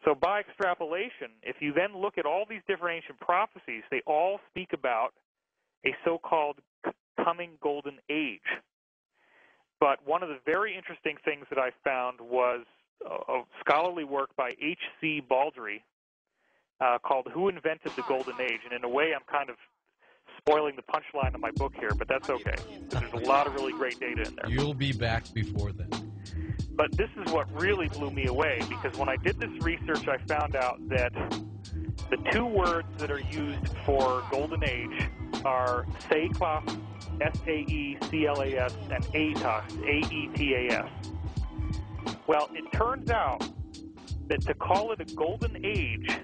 So by extrapolation, if you then look at all these different ancient prophecies, they all speak about a so-called coming golden age. But one of the very interesting things that I found was a scholarly work by H.C. Baldry called Who Invented the Golden Age? And in a way, I'm kind of spoiling the punchline of my book here, but that's okay. There's a lot of really great data in there. You'll be back before then. But this is what really blew me away, because when I did this research, I found out that the two words that are used for golden age are Saeclas, S-A-E-C-L-A-S, and Aetas, A-E-T-A-S. Well, it turns out that to call it a golden age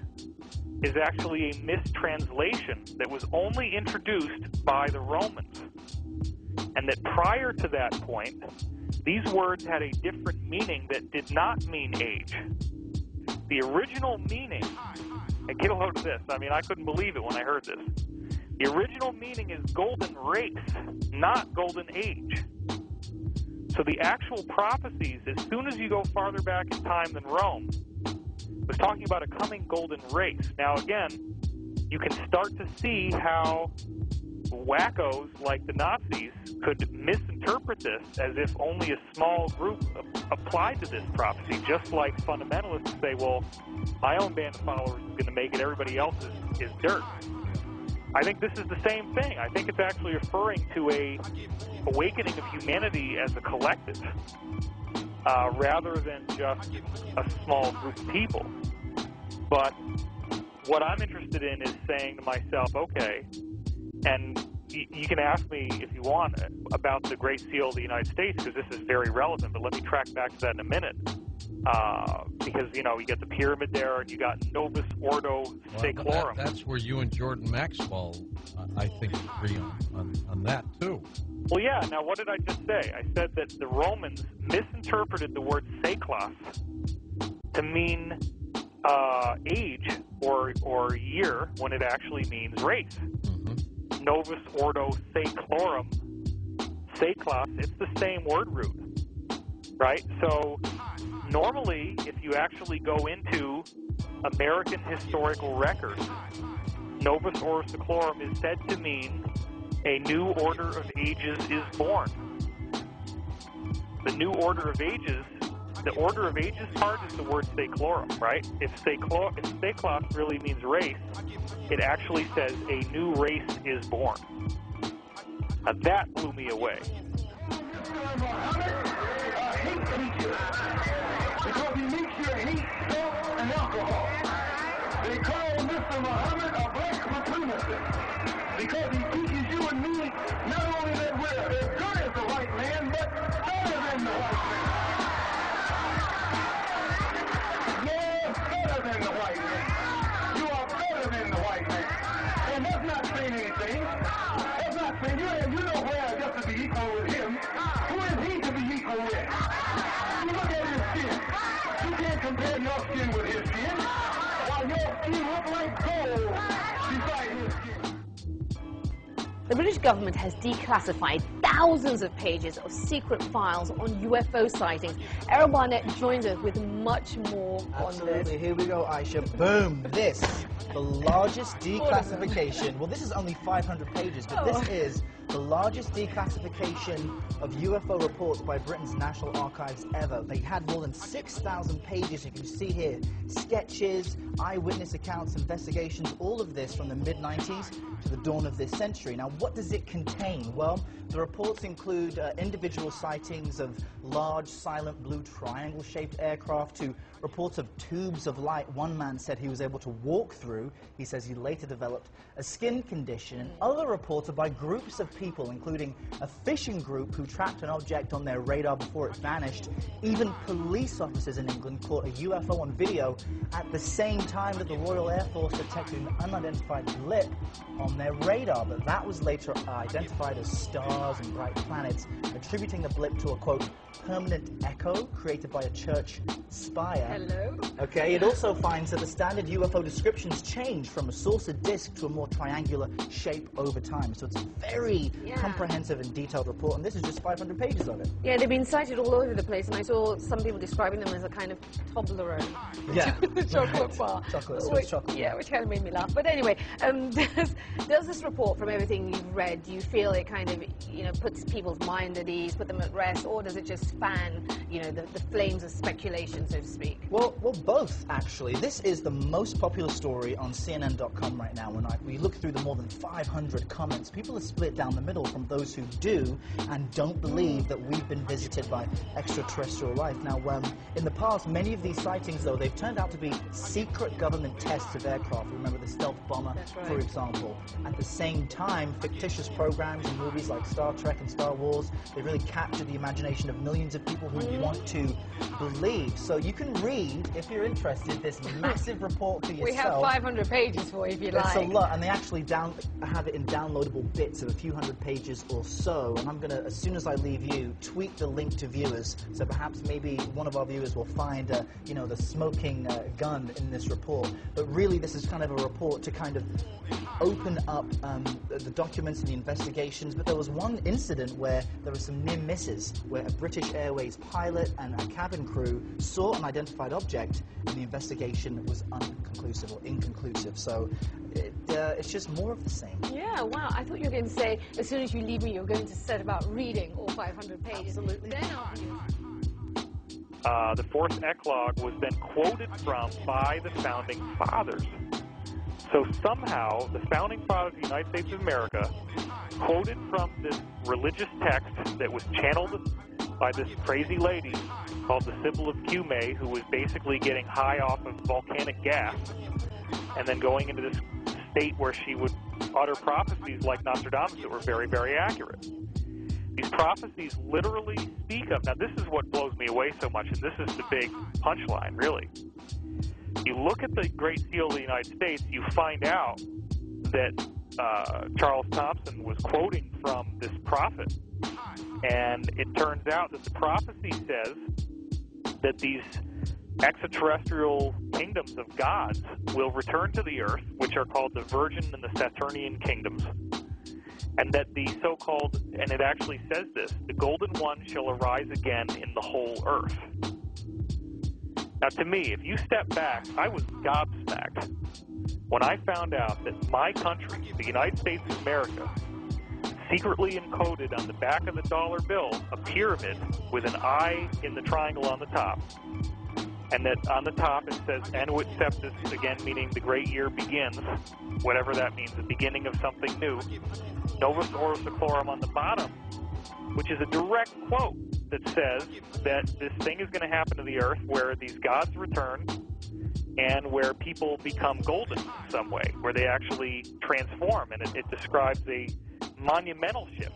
is actually a mistranslation that was only introduced by the Romans. And that prior to that point, these words had a different meaning that did not mean age. The original meaning, and get a load of this, I mean, I couldn't believe it when I heard this. The original meaning is golden race, not golden age. So the actual prophecies, as soon as you go farther back in time than Rome, was talking about a coming golden race. Now again, you can start to see how wackos like the Nazis could misinterpret this as if only a small group applied to this prophecy, just like fundamentalists say, well, my own band of followers is going to make it, everybody else is dirt. I think this is the same thing. I think it's actually referring to a awakening of humanity as a collective, rather than just a small group of people. But what I'm interested in is saying to myself, okay, and you can ask me if you want about the Great Seal of the United States, because this is very relevant, but let me track back to that in a minute. Because, you know, you got the pyramid there, and you got Novus Ordo Seclorum. That's where you and Jordan Maxwell, I think, agree on that, too. Well, yeah. Now, what did I just say? I said that the Romans misinterpreted the word Saeclas to mean age or year when it actually means race. Mm-hmm. Novus Ordo Seclorum, Saeclas, it's the same word root, right? So normally, if you actually go into American historical records, Novus Ordo Seclorum is said to mean a new order of ages is born. The new order of ages, the order of ages part is the word Seclorum, right? If Saeclas really means race, it actually says a new race is born. Now that blew me away. Because he makes you hate salt and alcohol. They call Mr. Muhammad a black supremacist. Because he teaches you and me not only that we're as good as the white man, but better than the white man. Yes, better than the white man. You are better than the white man. And that's not saying anything. That's not saying you know where just to be equal with him. Who is he to be equal with? You look at his skin. You can't compare your skin with his skin. While your skin looks like gold beside his skin. The British government has declassified thousands of pages of secret files on UFO sightings. Errol Barnett joins us with much more on this. Absolutely. Here we go, Aisha. Boom. This, the largest declassification. Well, this is only 500 pages, but this is the largest declassification of UFO reports by Britain's National Archives ever. They had more than 6,000 pages. You can see here sketches, eyewitness accounts, investigations, all of this from the mid-90s to the dawn of this century. Now, what does it contain? Well, the reports include individual sightings of large, silent blue triangle-shaped aircraft to reports of tubes of light one man said he was able to walk through. He says he later developed a skin condition. And other reports are by groups of people, including a fishing group who tracked an object on their radar before it vanished. Even police officers in England caught a UFO on video at the same time that the Royal Air Force detected an unidentified blip on their radar, but that was later identified as stars and bright planets, attributing the blip to a, quote, permanent echo created by a church spire. Hello? Okay, it also finds that the standard UFO descriptions change from a saucer disk to a more triangular shape over time. So it's a very comprehensive and detailed report, and this is just 500 pages of it. Yeah, they've been cited all over the place, and I saw some people describing them as a kind of Toblerone. Yeah. The chocolate bar. Chocolate, Swiss chocolate. Yeah, which kind of made me laugh. But anyway, does this report, from everything you've read, do you feel it kind of, puts people's mind at ease, put them at rest, or does it just fan, the flames of speculation, so to speak? Well, both, actually. This is the most popular story on CNN.com right now. When we look through the more than 500 comments, people are split down the middle from those who do and don't believe that we've been visited by extraterrestrial life. Now, in the past, many of these sightings, though, they've turned out to be secret government tests of aircraft. Remember the stealth bomber, for example. At the same time, fictitious programs and movies like Star Trek and Star Wars, they really capture the imagination of millions of people who want to believe. So you can read, if you're interested, this massive report for yourself. We have 500 pages for you, if you like. It's a lot, and they actually have it in downloadable bits of a few hundred pages or so. And I'm going to, as soon as I leave you, tweet the link to viewers, so perhaps maybe one of our viewers will find, the smoking gun in this report. But really, this is kind of a report to kind of open up the documents and the investigations. But there was one incident where there were some near misses, where a British Airways pilot and a cabin crew saw an identified object, and the investigation was unconclusive or inconclusive. So it's just more of the same. Yeah, wow. I thought you were going to say, as soon as you leave me, you're going to set about reading all 500 pages. Absolutely. Then after you... The fourth eclogue was then quoted from by the Founding Fathers. So somehow, the Founding Fathers of the United States of America quoted from this religious text that was channeled by this crazy lady called the Sybil of Cumae, who was basically getting high off of volcanic gas and then going into this state where she would utter prophecies like Nostradamus that were very, very accurate. These prophecies literally speak of, now this is what blows me away so much, and this is the big punchline, really. You look at the Great Seal of the United States, you find out that Charles Thompson was quoting from this prophet, and it turns out that the prophecy says that these extraterrestrial kingdoms of gods will return to the earth, which are called the Virgin and the Saturnian kingdoms, and that the so-called, and it actually says this, the Golden One shall arise again in the whole earth. Now, to me, if you step back, I was gobsmacked when I found out that my country, the United States of America, secretly encoded on the back of the dollar bill a pyramid with an eye in the triangle on the top. And that on the top it says Annuit Septis, again meaning the great year begins, whatever that means, the beginning of something new. Novus Ordo Seclorum on the bottom, which is a direct quote that says that this thing is going to happen to the earth where these gods return and where people become golden in some way, where they actually transform. And it describes a monumental shift.